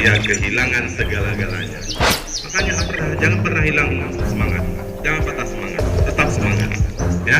dia kehilangan segala-galanya. Makanya jangan pernah hilang semangat, jangan patah semangat, tetap semangat, ya.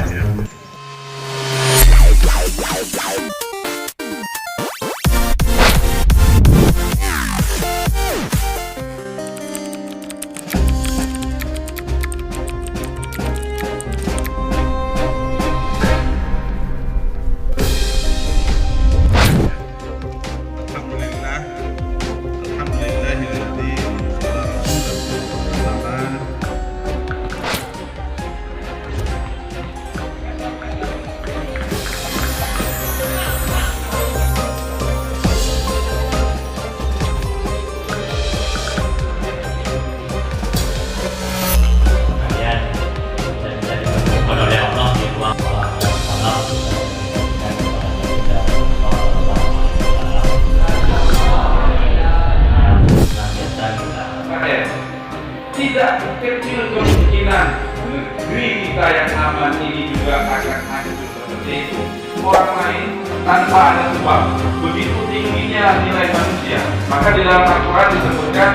Tidak kecil kemungkinan negeri kita yang aman ini juga akan hancur seperti itu. Orang lain tanpa ada sebab. Begitu tingginya nilai manusia. Maka di dalam Al-Quran disebutkan